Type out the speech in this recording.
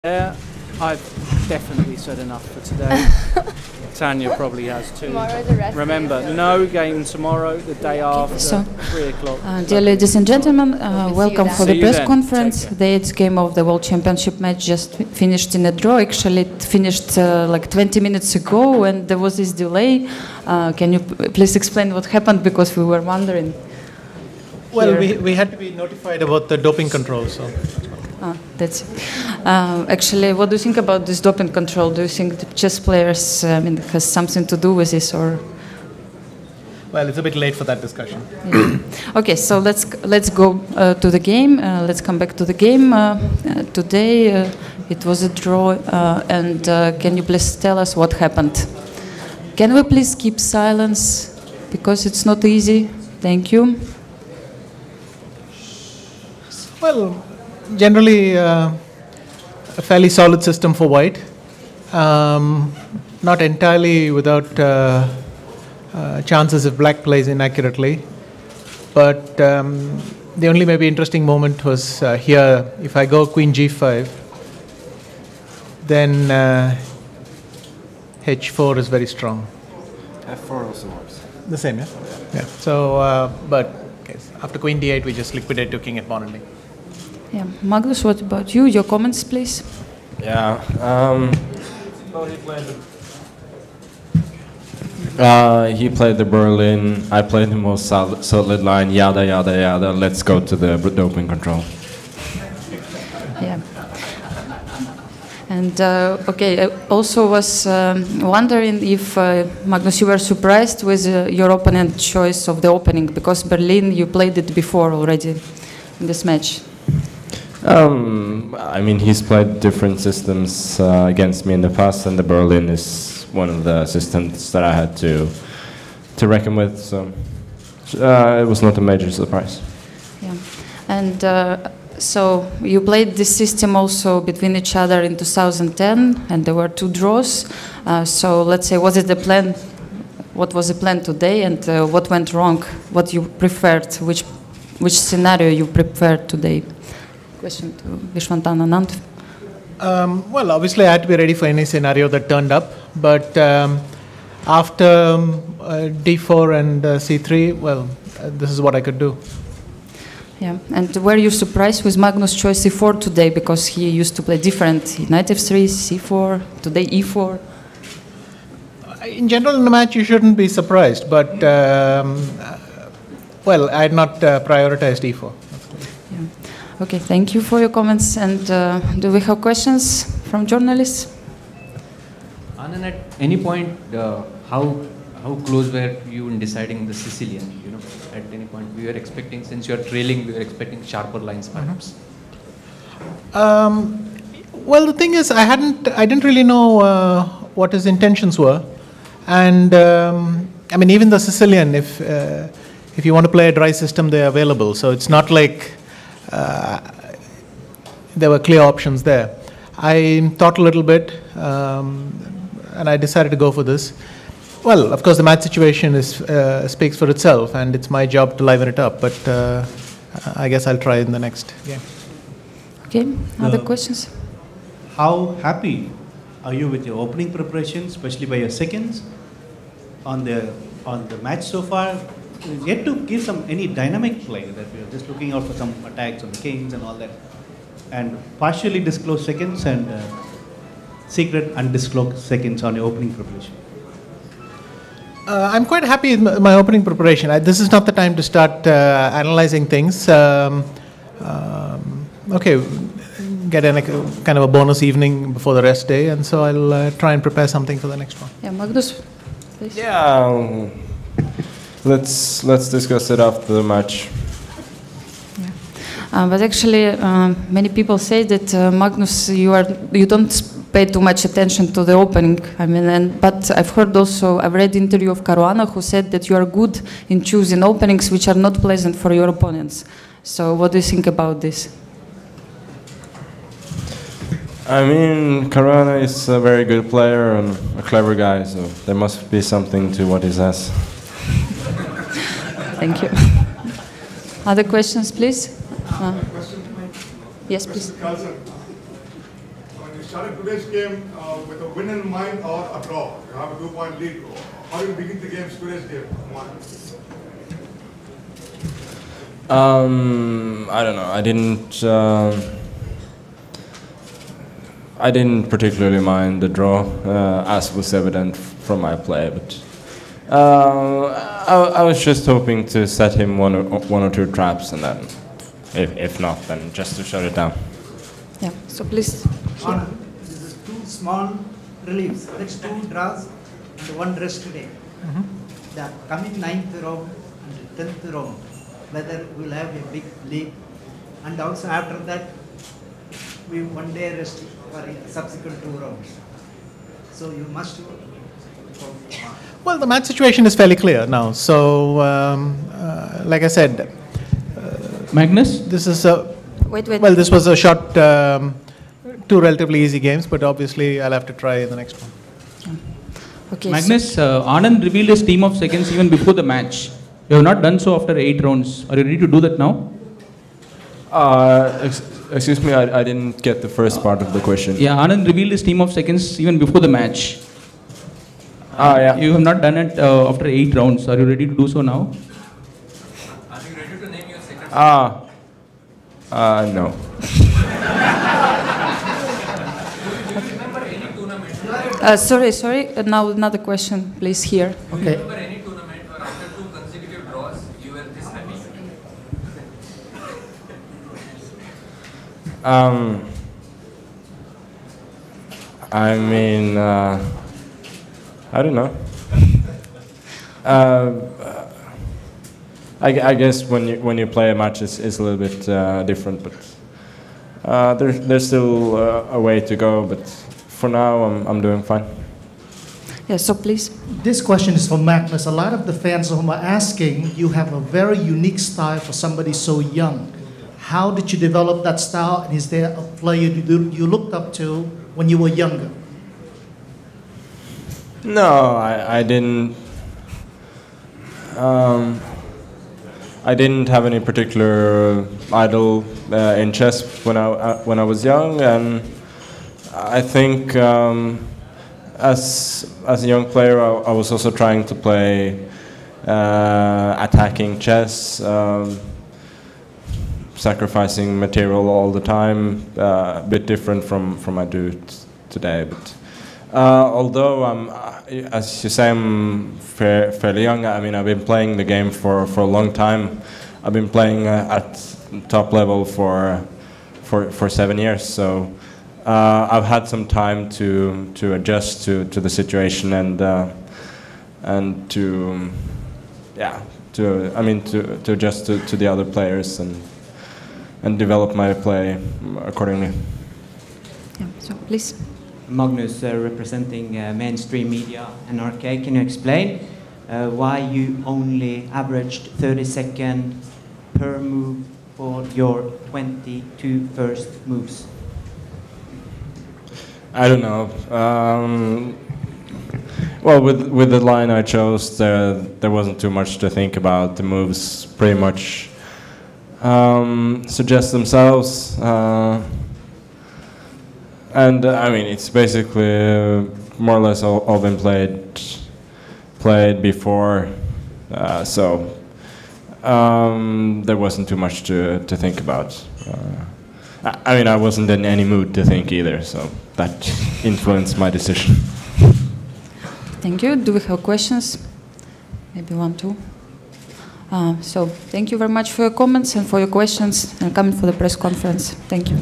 Yeah, I've definitely said enough for today. Tanya probably has too. Tomorrow the rest. Remember, no game tomorrow, the day after, So, 3 o'clock. Dear ladies and gentlemen, welcome for the press then. conference. The 8th game of the World Championship match just finished in a draw. Actually, it finished like 20 minutes ago, and there was this delay. Can you please explain what happened, because we were wondering? Well, we had to be notified about the doping control, so. That's it. Actually, what do you think about this doping control? Do you think the chess players has something to do with this, or? Well, it's a bit late for that discussion. Yeah. Okay, so let's go to the game. Let's come back to the game. Today it was a draw, and can you please tell us what happened? Can we please keep silence, because it's not easy? Thank you. Well, generally a fairly solid system for white. Not entirely without chances if black plays inaccurately. But the only maybe interesting moment was here. If I go queen g5, then h4 is very strong. f4 also works. The same, yeah? Yeah. So, but okay, after queen d8, we just liquidate to king f1 ending. Yeah, Magnus, what about you? Your comments, please. Yeah. He played the Berlin. I played the most solid line. Yada yada yada. Let's go to the doping control. Yeah. And okay, I also was wondering if Magnus, you were surprised with your opponent's choice of the opening, because Berlin, you played it before already in this match. I mean, he's played different systems against me in the past, and the Berlin is one of the systems that I had to reckon with. So it was not a major surprise. Yeah, and so you played this system also between each other in 2010, and there were 2 draws. So let's say, was it the plan? What was the plan today, and what went wrong? What you preferred? Which scenario you preferred today? Question to Viswanathan Anand. Well, obviously I had to be ready for any scenario that turned up, but after d4 and c3, well, this is what I could do. Yeah, and were you surprised with Magnus' choice c4 today, because he used to play different, knight f3, c4, today e4? In general, in the match, you shouldn't be surprised, but well, I had not prioritized e4. Okay, thank you for your comments. And do we have questions from journalists? Anand, at any point, how close were you in deciding the Sicilian? You know, at any point we were expecting, since you are trailing, we were expecting sharper lines, perhaps. Well, the thing is, I didn't really know what his intentions were, and I mean, even the Sicilian, if you want to play a dry system, they're available. So it's not like there were clear options there. I thought a little bit, and I decided to go for this. Well, of course, the match situation speaks for itself, and it's my job to liven it up. But I guess I'll try in the next game. Okay, other questions? How happy are you with your opening preparation, especially by your seconds on the match so far? Yet to give any dynamic play, that we are just looking out for some attacks on the kings and all that, and partially disclosed seconds and secret undisclosed seconds on your opening preparation. I'm quite happy with my opening preparation. This is not the time to start analyzing things. Okay, get a kind of a bonus evening before the rest day, and so I'll try and prepare something for the next one. Yeah, Magnus, please. Yeah. Let's discuss it after the match. Yeah. But actually, many people say that Magnus, you don't pay too much attention to the opening. I mean, but I've read the interview of Caruana, who said that you are good in choosing openings which are not pleasant for your opponents. So, what do you think about this? I mean, Caruana is a very good player and a clever guy, so there must be something to what he says. Thank you. Other questions, please? Yes, please. Carlsen, on you started today's game with a win in mind or a draw. You have a 2-point lead. How do you begin the game, today's game? I don't know. I didn't particularly mind the draw, as was evident from my play. But I was just hoping to set him one or two traps, and then, if not, then just to shut it down. Yeah. So please. This is 2 small reliefs. That's 2 draws and 1 rest today. The coming 9th round and 10th round, whether we'll have a big lead, and also after that, we one day rest for subsequent 2 rounds. So you must. Well, the match situation is fairly clear now. So, like I said, Magnus? this is a. Wait. Well, this was a short, 2 relatively easy games, but obviously I'll have to try in the next one. Okay. Magnus, Anand revealed his team of seconds even before the match. You have not done so after 8 rounds. Are you ready to do that now? Excuse me, I didn't get the first part of the question. Yeah, Anand revealed his team of seconds even before the match. Yeah. You have not done it after 8 rounds. Are you ready to do so now? Are you ready to name your second? No. Sorry. Now another question, please. Here. Okay. Remember any tournament where after 2 consecutive draws you were this happy? I mean, I don't know. I guess when you play a match, it's a little bit different, but there's still a way to go. But for now, I'm doing fine. Yeah. So please. This question is for Magnus. A lot of the fans whom are asking, you have a very unique style for somebody so young. How did you develop that style? And is there a player you looked up to when you were younger? No, I didn't. I didn't have any particular idol in chess when I was young, and I think as a young player, I was also trying to play attacking chess. Sacrificing material all the time, a bit different from I do today. But although as you say, I'm fairly young. I mean, I've been playing the game for a long time. I've been playing at top level for 7 years. So I've had some time to adjust to the situation and to adjust to the other players and develop my play accordingly. Yeah. So please. Magnus, representing mainstream media and NRK, can you explain why you only averaged 30 seconds per move for your 22 first moves? I don't know. Well, with the line I chose, there wasn't too much to think about. The moves pretty much suggest themselves, and I mean it's basically more or less all been played before, so there wasn't too much to think about. I mean I wasn't in any mood to think either, so that influenced my decision. Thank you. Do we have questions? Maybe 1, 2. So thank you very much for your comments and for your questions and coming for the press conference. Thank you.